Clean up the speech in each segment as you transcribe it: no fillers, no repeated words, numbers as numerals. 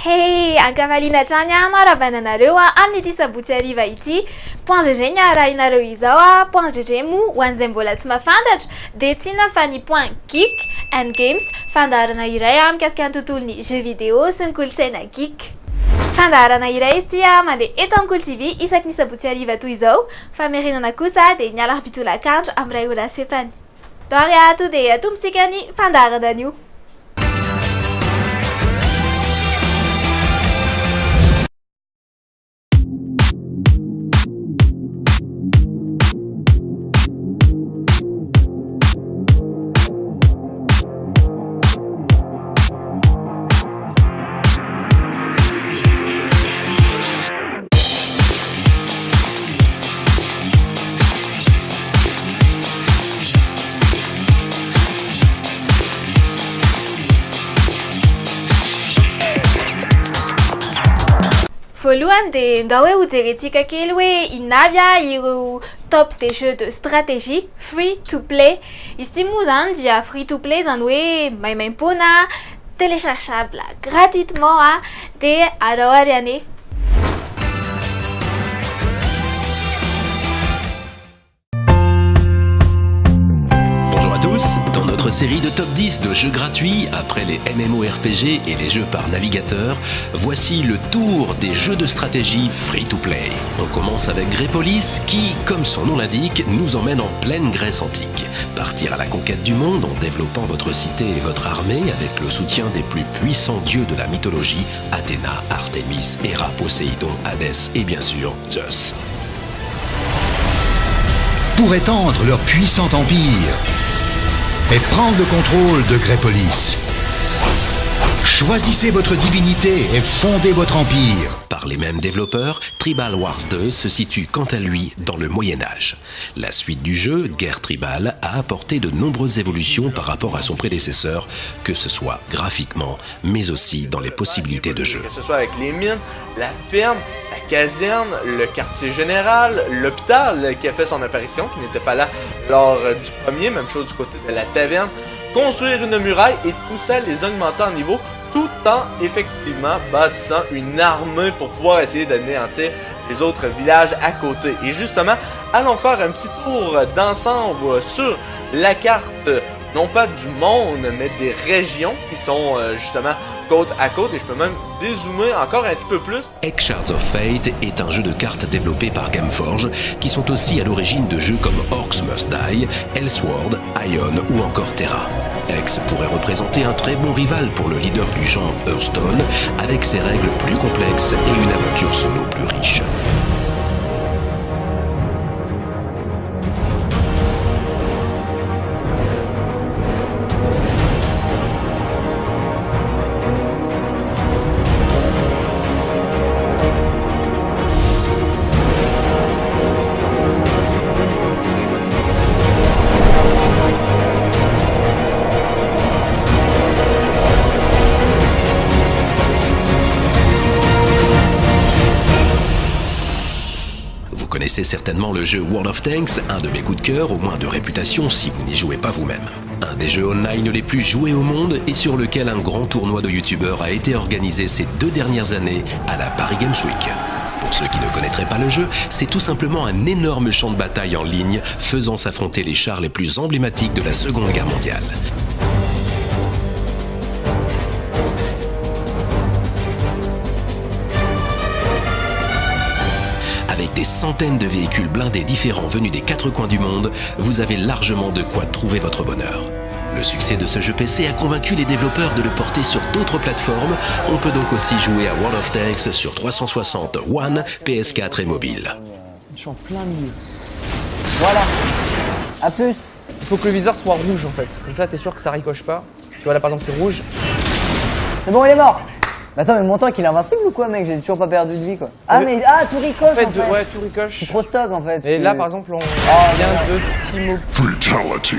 Hey, ankavalina trany rabananareo amin'ity sabotsy hariva ity. Point GG ny arahinareo izao point GG mo ho an'izay mbola tsy mahafantatra dia tsy inona fa ny point geek and games, fandaharana iray mikasika ny tontolon'ny jeux vidéo sy ny kolontsaina geek. Fandaharana iray izy ity mandeha eto amin'ny Cool TV isaky ny sabotsy hariva toy izao, fa merenana kosa dia ny alarobitolakandro amin'ny 2 ora sy fepany. Toary ato dia tombontsika ny fandaharana an'io. Voalohany dia ndao hoe hojerentsika kely hoe inona avy ireo top des jeux de stratégie free to play. Izy ity moa zany dia free to play zany hoe maimaim-poana, téléchargeable gratuitement dia alao ariane. Bonjour à tous, dans notre série de top 10 de jeux gratuits, après les MMORPG et les jeux par navigateur, voici le tour des jeux de stratégie free-to-play. On commence avec Grepolis qui, comme son nom l'indique, nous emmène en pleine Grèce antique. Partir à la conquête du monde en développant votre cité et votre armée avec le soutien des plus puissants dieux de la mythologie, Athéna, Artémis, Héra, Poséidon, Hadès et bien sûr Zeus. Pour étendre leur puissant empire et prendre le contrôle de Grepolis. Choisissez votre divinité et fondez votre empire. Par les mêmes développeurs, Tribal Wars 2 se situe quant à lui dans le Moyen-Âge. La suite du jeu, Guerre Tribale, a apporté de nombreuses évolutions par rapport à son prédécesseur, que ce soit graphiquement, mais aussi dans les possibilités de jeu. Que ce soit avec les mines, la ferme, la caserne, le quartier général, l'hôpital qui a fait son apparition, qui n'était pas là lors du premier, même chose du côté de la taverne, construire une muraille et tout ça les augmentant en niveau, tout en effectivement bâtissant une armée pour pouvoir essayer d'anéantir les autres villages à côté. Et justement, allons faire un petit tour d'ensemble sur la carte, non pas du monde, mais des régions qui sont justement côte à côte, et je peux même dézoomer encore un petit peu plus. Hex Shards of Fate est un jeu de cartes développé par Gameforge, qui sont aussi à l'origine de jeux comme Orcs Must Die, Elsword, Ion ou encore Terra. Hex pourrait représenter un très bon rival pour le leader du genre Hearthstone, avec ses règles plus complexes et une aventure solo plus riche. Vous connaissez certainement le jeu World of Tanks, un de mes coups de cœur, au moins de réputation si vous n'y jouez pas vous-même. Un des jeux online les plus joués au monde et sur lequel un grand tournoi de youtubeurs a été organisé ces 2 dernières années à la Paris Games Week. Pour ceux qui ne connaîtraient pas le jeu, c'est tout simplement un énorme champ de bataille en ligne faisant s'affronter les chars les plus emblématiques de la Seconde Guerre mondiale. Avec des centaines de véhicules blindés différents venus des 4 coins du monde, vous avez largement de quoi trouver votre bonheur. Le succès de ce jeu PC a convaincu les développeurs de le porter sur d'autres plateformes. On peut donc aussi jouer à World of Tanks sur 360 One, PS4 et mobile. Je suis en plein milieu. Voilà. A plus. Il faut que le viseur soit rouge en fait. Comme ça, t'es sûr que ça ricoche pas. Tu vois là par exemple c'est rouge. C'est bon, il est mort. Mais attends, mais mon tank il est invincible ou quoi, mec? J'ai toujours pas perdu de vie quoi. Ah, mais tout ricoche en fait. Ouais, tout ricoche. C'est trop stock en fait. Et là par exemple, on vient de Timo. Fatality.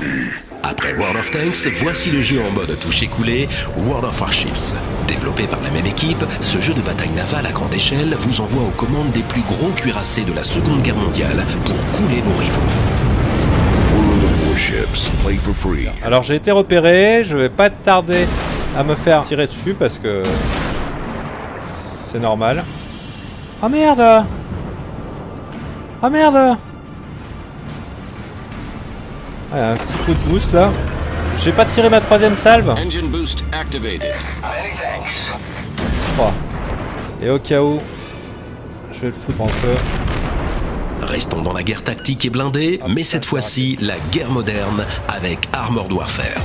Après World of Tanks, voici le jeu en mode toucher coulé, World of Warships. Développé par la même équipe, ce jeu de bataille navale à grande échelle vous envoie aux commandes des plus gros cuirassés de la Seconde Guerre mondiale pour couler vos rivaux. Alors j'ai été repéré, je vais pas tarder à me faire tirer dessus parce que c'est normal. Oh merde! Oh merde! Ouais, un petit coup de boost là. J'ai pas tiré ma troisième salve. Engine boost activated. Oh. Et au cas où, je vais le foutre en feu. Restons dans la guerre tactique et blindée, mais cette fois-ci la guerre moderne avec Armored Warfare.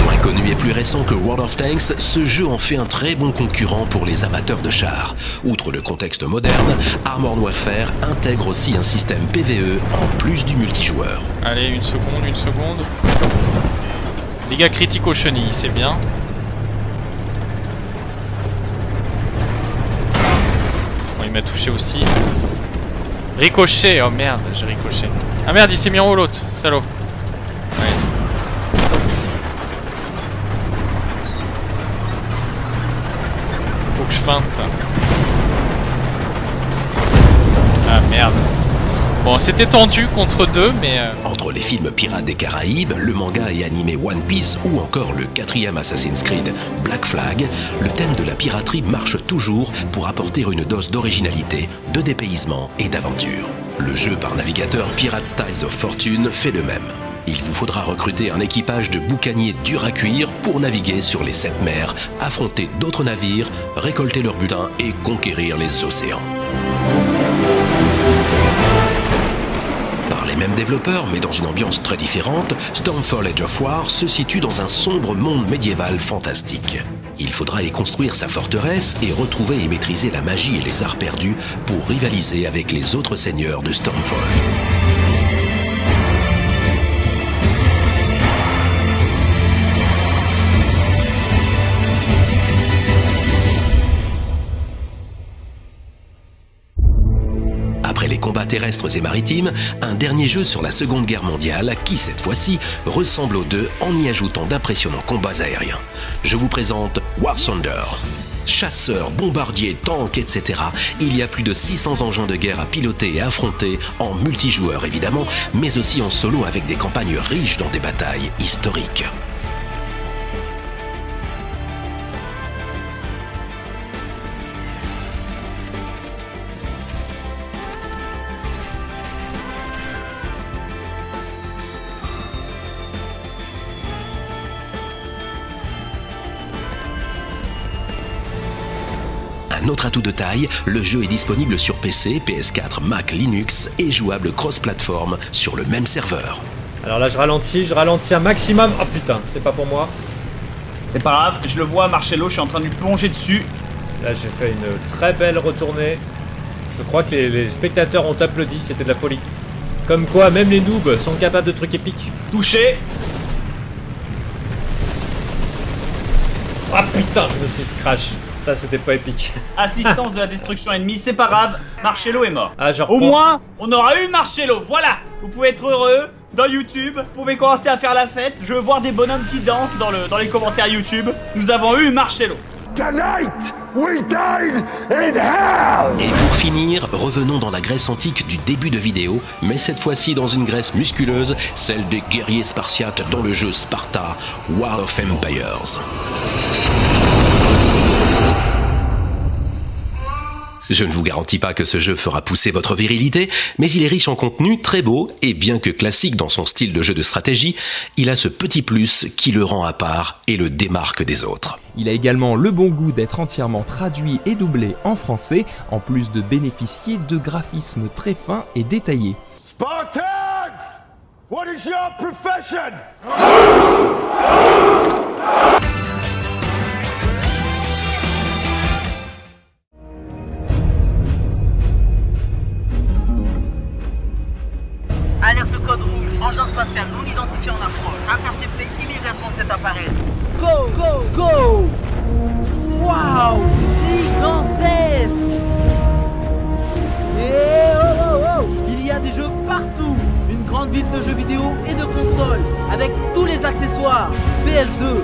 Moins connu et plus récent que World of Tanks, ce jeu en fait un très bon concurrent pour les amateurs de chars. Outre le contexte moderne, Armored Warfare intègre aussi un système PvE en plus du multijoueur. Allez, une seconde. Dégâts critiques aux chenilles, c'est bien. Bon, il m'a touché aussi. Ricochet, oh merde, j'ai ricoché. Ah merde, il s'est mis en haut l'autre, salaud. Ouais. Faut que je feinte. Ah merde. Bon, c'était tendu contre deux, mais... Entre les films Pirates des Caraïbes, le manga et animé One Piece ou encore le 4e Assassin's Creed Black Flag, le thème de la piraterie marche toujours pour apporter une dose d'originalité, de dépaysement et d'aventure. Le jeu par navigateur Pirate Styles of Fortune fait de même. Il vous faudra recruter un équipage de boucaniers durs à cuire pour naviguer sur les 7 mers, affronter d'autres navires, récolter leur butin et conquérir les océans. Par les mêmes développeurs, mais dans une ambiance très différente, Stormfall Age of War se situe dans un sombre monde médiéval fantastique. Il faudra y construire sa forteresse et retrouver et maîtriser la magie et les arts perdus pour rivaliser avec les autres seigneurs de Stormfall. Après les combats terrestres et maritimes, un dernier jeu sur la Seconde Guerre mondiale qui, cette fois-ci, ressemble aux deux en y ajoutant d'impressionnants combats aériens. Je vous présente War Thunder. Chasseurs, bombardiers, tanks, etc. Il y a plus de 600 engins de guerre à piloter et affronter, en multijoueur évidemment, mais aussi en solo avec des campagnes riches dans des batailles historiques. Un autre atout de taille, le jeu est disponible sur PC, PS4, Mac, Linux et jouable cross-platform sur le même serveur. Alors là je ralentis un maximum. Oh putain, c'est pas pour moi. C'est pas grave, je le vois, Marcello, je suis en train de lui plonger dessus. Là j'ai fait une très belle retournée. Je crois que les spectateurs ont applaudi, c'était de la folie. Comme quoi même les noobs sont capables de trucs épiques. Touché. Ah putain, je me suis scratch. Ça c'était pas épique. Assistance de la destruction ennemie, c'est pas grave, Marcello est mort. Ah, au moins, on aura eu Marcello, voilà. Vous pouvez être heureux dans YouTube, vous pouvez commencer à faire la fête. Je veux voir des bonhommes qui dansent dans les commentaires YouTube. Nous avons eu Marcello. Tonight, we dine in hell! Et pour finir, revenons dans la Grèce antique du début de vidéo, mais cette fois-ci dans une Grèce musculeuse, celle des guerriers spartiates dans le jeu Sparta, War of Empires. Je ne vous garantis pas que ce jeu fera pousser votre virilité, mais il est riche en contenu, très beau, et bien que classique dans son style de jeu de stratégie, il a ce petit plus qui le rend à part et le démarque des autres. Il a également le bon goût d'être entièrement traduit et doublé en français, en plus de bénéficier de graphismes très fins et détaillés. Spartans! What is your profession? Alerte code rouge, engin spatial non identifié en approche. Interceptez immédiatement cet appareil. Go, go, go! Waouh! Gigantesque! Et oh, oh, oh! Il y a des jeux partout! Une grande ville de jeux vidéo et de consoles, avec tous les accessoires. PS2,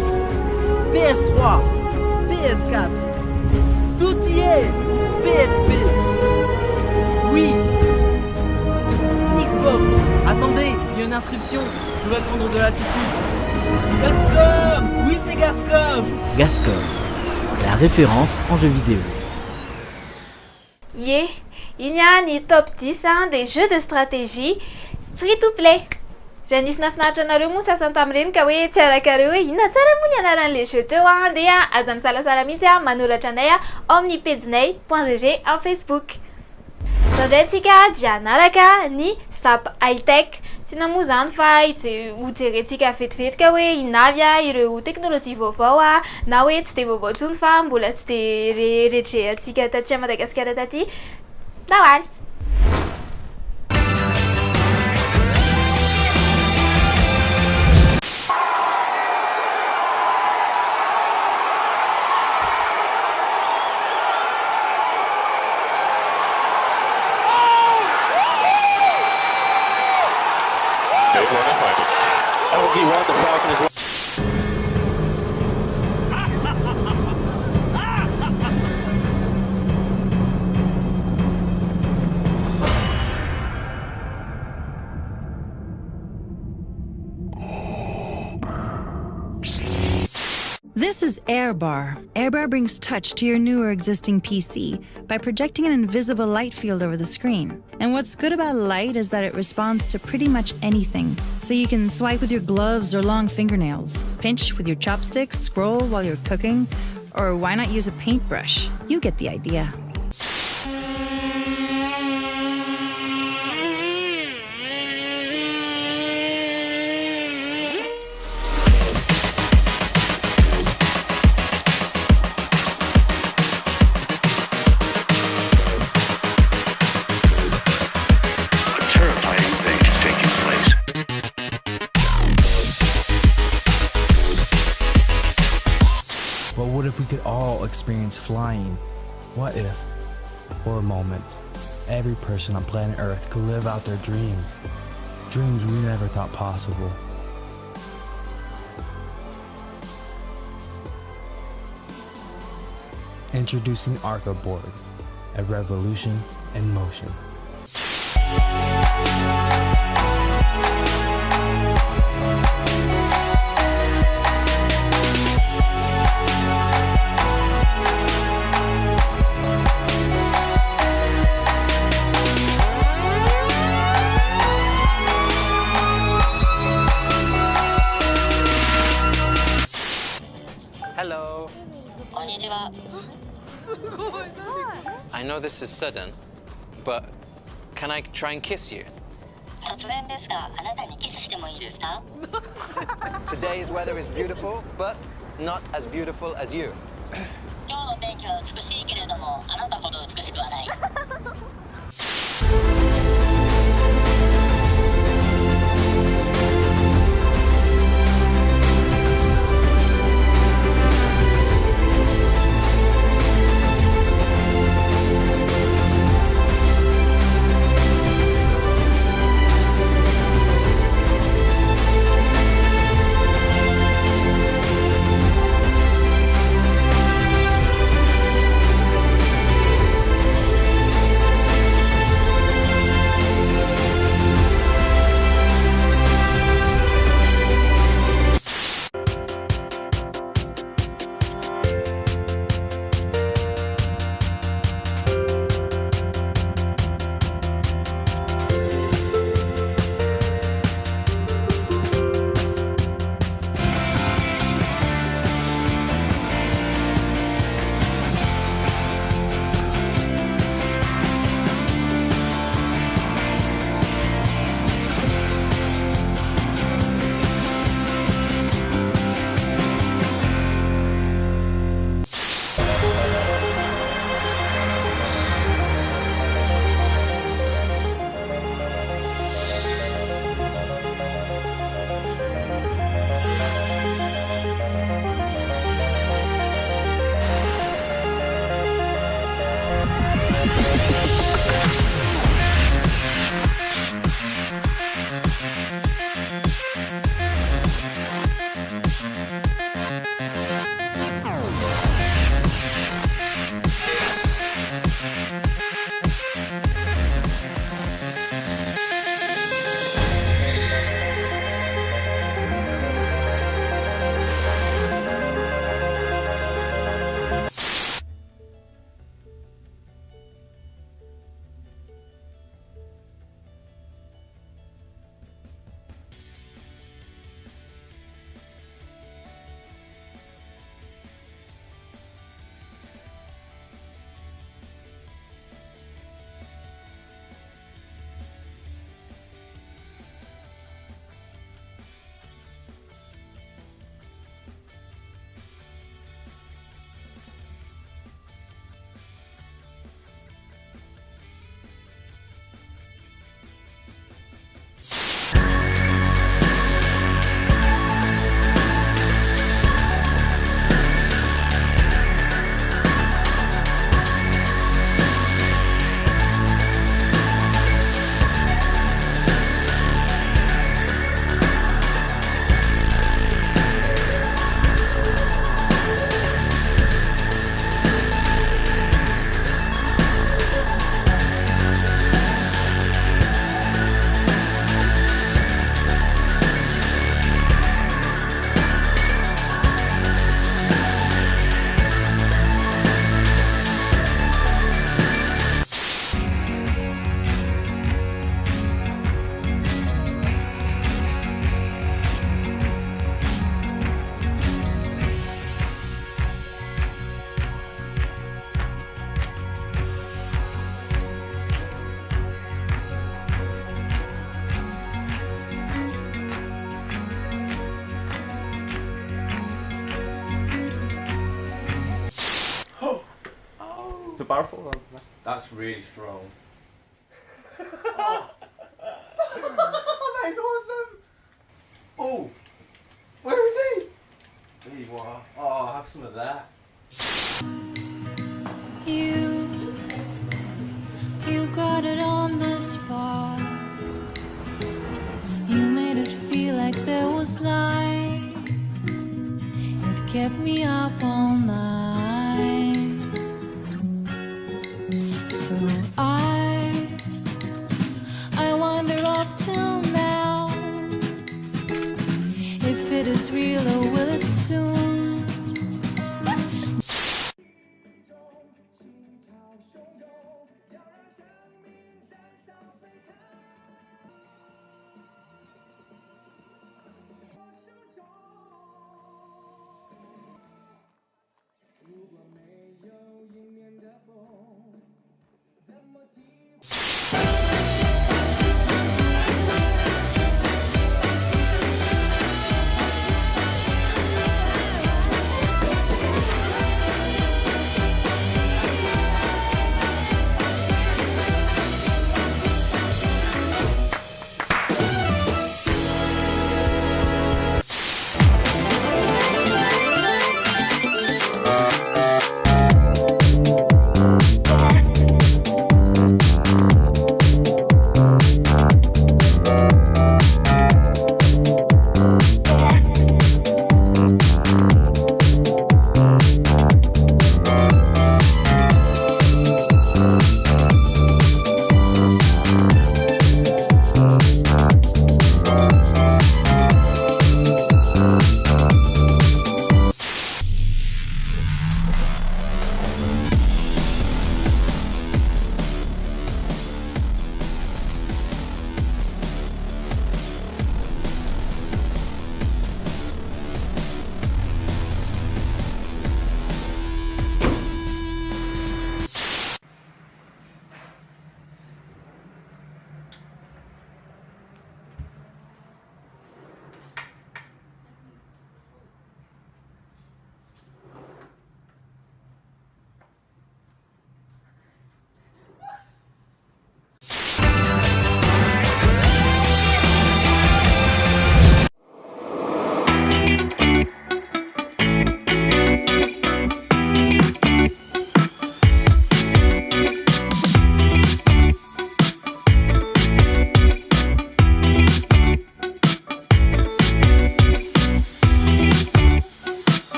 PS3, PS4. Tout y est! PSP. Oui. Xbox. Attendez, il y a une inscription. Je vais prendre de l'attitude. Gascom. Oui, c'est Gascom. Gascom. la référence en jeux vidéo. Yeah, il y a ni top 10 des jeux de stratégie free-to-play. Janice nafinahitra moa sasantamreny ka hoe tsy araka hoe inona tsara moa ny anaran'le jeu teo dia aza misalasala mihitsy manoratra anay ao amin'ny pejinay.gg en Facebook. Zao indray antsika dia anaraka ny Zap High-Tech. Tsy inona moa zany fa hojerentsika vetivetika hoe inavy ireo teknôlôjia vaovao na hoe tsy de vaovao intsony fa mbola tsy de rehetrarehetratsika taty Madagasikara taty. Dahoaly! This is AirBar. AirBar brings touch to your new or existing PC by projecting an invisible light field over the screen. And what's good about light is that it responds to pretty much anything. So you can swipe with your gloves or long fingernails, pinch with your chopsticks, scroll while you're cooking, or why not use a paintbrush? You get the idea. But what if we could all experience flying? What if, for a moment, every person on planet Earth could live out their dreams? Dreams we never thought possible. Introducing Arcaboard, a revolution in motion. Hello. I know this is sudden, but can I try and kiss you? Today's weather is beautiful, but not as beautiful as you. too powerful? That's really strong. That's awesome! Oh! Where is he? There you are. Oh, I'll have some of that. You got it on the spot. You made it feel like there was light. It kept me up all night. So I wonder up till now if it is real or will it soon.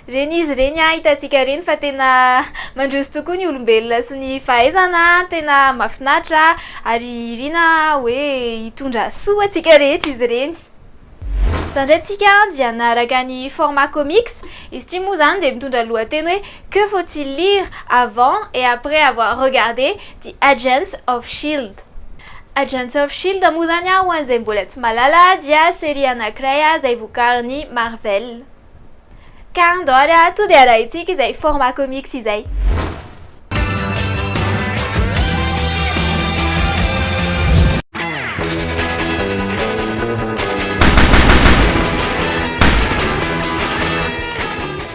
Reny izy reny hitantsika reny fa tena mandroso tokoa ny olombelona sy ny fahaizana, tena mahafinaritra ary irina hoe hitondra soa antsika rehetra izy reny. Sandraitsika dia naraka ny format comics, izy ity moa zany dia mitondra lohateny hoe que faut-il lire avant et après avoir regardé The Agents of Shield. Agents of Shield moa zany ho an'izay mbola tsy mahalala dia série anankiray izay vokarin'ny Marvel. Ka andao to dia arahintsika izay format comics izay.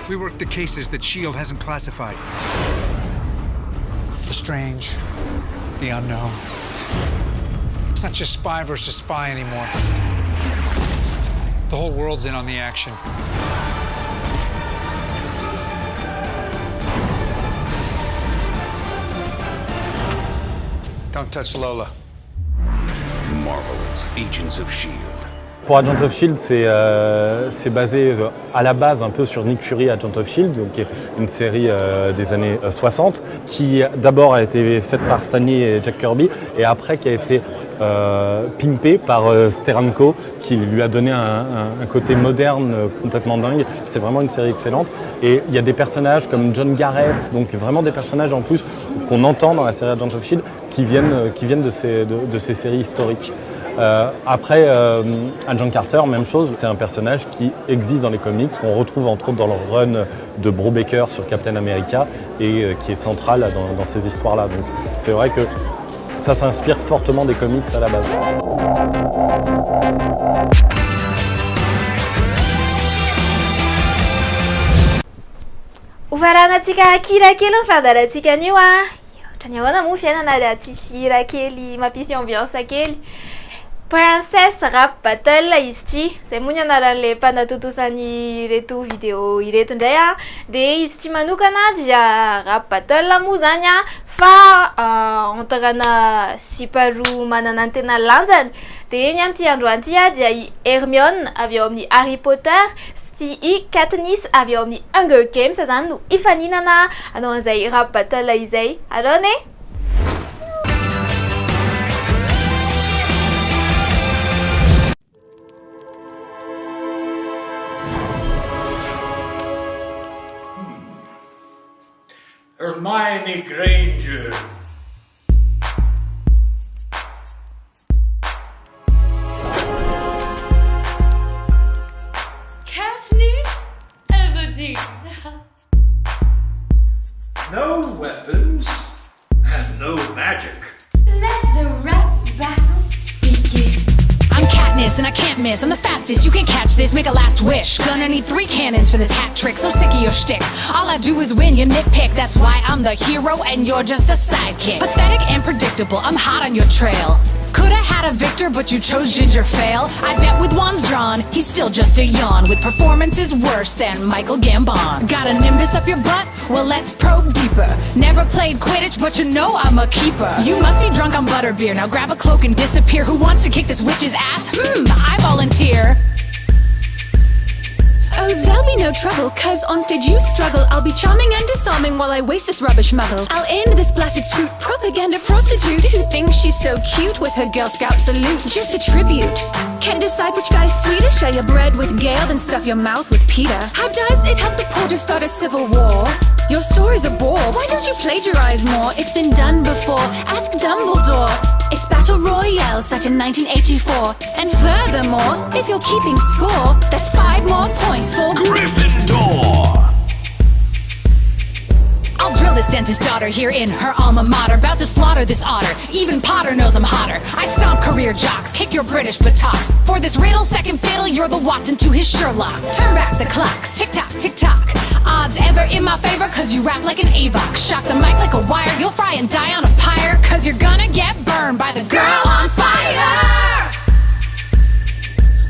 We work the cases that S.H.I.E.L.D. hasn't classified. The strange, the unknown. It's not just spy versus spy anymore. The whole world's in on the action. Don't touch Lola. Marvel's Agents of S.H.I.E.L.D. Pour Agent of S.H.I.E.L.D., c'est basé à la base un peu sur Nick Fury Agent of S.H.I.E.L.D., donc une série des années 60, qui d'abord a été faite par Stan Lee et Jack Kirby, et après qui a été pimpé par Steranko, qui lui a donné un côté moderne complètement dingue. C'est vraiment une série excellente. Et il y a des personnages comme John Garrett, donc vraiment des personnages en plus qu'on entend dans la série Agent of S.H.I.E.L.D. qui viennent de ces séries historiques. Après, Agent Carter, même chose, c'est un personnage qui existe dans les comics, qu'on retrouve entre autres dans le run de Brubaker sur Captain America et qui est central dans ces histoires-là. Donc c'est vrai que ça s'inspire fortement des comics à la base. Hovaranatsika kira kely ny fandaratsika anio a. Ohatra ny ahoana moa fiainana raha tsisy hira kely mampisy ambiance kely. Princess Rap Battle izy ity, izay moa ny anaran'ilay mpanatotosany ireto vidéo ireto indray a. De izy ity manokana dia Rap Battle moa zany a, fa antarana siparoa manana ny tena lanjany. De ny amin'ity androany ity a dia i Hermione avy eo amin'ny Harry Potter sy i Katniss avy eo amin'ny Hunger Games zany no ifaninana anao an'izay Rap Battle izay. Allo ne? Hermione Granger. Katniss Everdeen. No weapons and no magic. Let the rap battle begin. I'm Katniss and I can't miss. I'm the fastest, you can catch this. Make a last wish. Gonna need 3 cannons for this hat trick. So sick of your shtick. All I do is win, you nitpick. That's why I'm the hero and you're just a sidekick. Pathetic and predictable, I'm hot on your trail. Coulda had a victor, but you chose Ginger Fail. I bet with wands drawn, he's still just a yawn. With performances worse than Michael Gambon. Got a Nimbus up your butt? Well, let's probe deeper. Never played Quidditch, but you know I'm a keeper. You must be drunk on butterbeer. Now grab a cloak and disappear. Who wants to kick this witch's ass? I volunteer. Oh, there'll be no trouble, cause on stage you struggle. I'll be charming and disarming while I waste this rubbish muggle. I'll end this blasted scroot propaganda prostitute who thinks she's so cute with her Girl Scout salute. Just a tribute. Can't decide which guy's sweeter. Share your bread with Gale, then stuff your mouth with Peter. How does it help the Potter start a civil war? Your story's a bore. Why don't you plagiarize more? It's been done before. Ask Dumbledore. It's Battle Royale set in 1984. And furthermore, if you're keeping score, that's 5 more points for Gryffindor. I'll drill this dentist daughter here in her alma mater. About to slaughter this otter. Even Potter knows I'm hotter. I stomp career jocks, kick your British buttocks. For this riddle, second fiddle, you're the Watson to his Sherlock. Turn back the clocks, tick-tock, tick-tock. Odds ever in my favor, cause you rap like an Avoc. Shock the mic like a wire, you'll fry and die on a pyre. Cause you're gonna get burned by the girl on fire.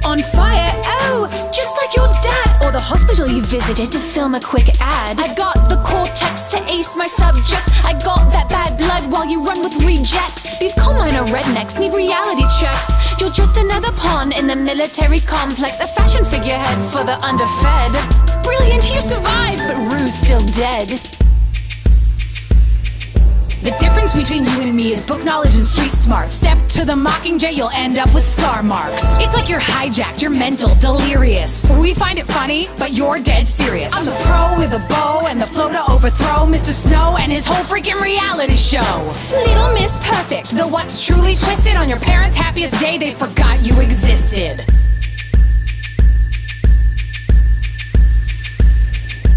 on fire. Oh, just like your dad, or the hospital you visited to film a quick ad. I got the cortex to ace my subjects. I got that bad blood while you run with rejects. These coal miner rednecks need reality checks. You're just another pawn in the military complex, a fashion figurehead for the underfed. Brilliant, you survived, but Rue's still dead. The difference between you and me is book knowledge and street smart. Step to the Mockingjay, you'll end up with scar marks. It's like you're hijacked, you're mental, delirious. We find it funny, but you're dead serious. I'm the pro with a bow and the flow to overthrow Mr. Snow and his whole freaking reality show. Little Miss Perfect, the what's truly twisted. On your parents' happiest day, they forgot you existed.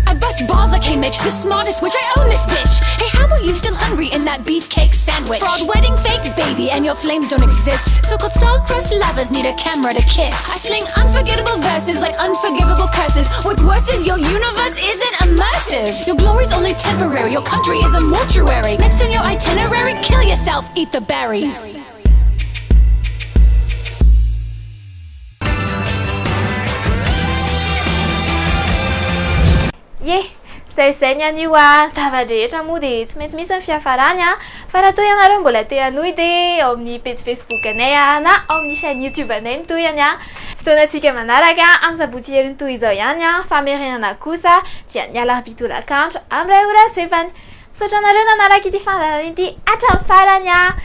I bust balls like hey Mitch, the smartest witch, I own this bitch. Hey, how are you still hungry in that beefcake sandwich? Fraud wedding fake baby and your flames don't exist. So-called star-crossed lovers need a camera to kiss. I sling unforgettable verses like unforgivable curses. What's worse is your universe isn't immersive. Your glory's only temporary, your country is a mortuary. Next on your itinerary, kill yourself, eat the berries. Zay anio a zava-drehetra moa dia tsy maintsy misy ny fiafarany a, fa raha toy ianareo mbola te hanohy dia ao amin'ny page Facebook anay a na ao amin'ny chaîne YouTube anay ny toyany a. Fotoanantsika manaraka amin'ny sabotsy herin'ny toy izao ihany a, famerenana kosa dia ny alarobitolakandro amin'ny ray ora sy fehefany. Misaotra anareo nanaraka ity fandarana ity hatramin'ny farany a.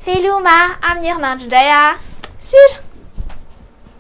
Veloma amin'ny herinandro indray a. Sur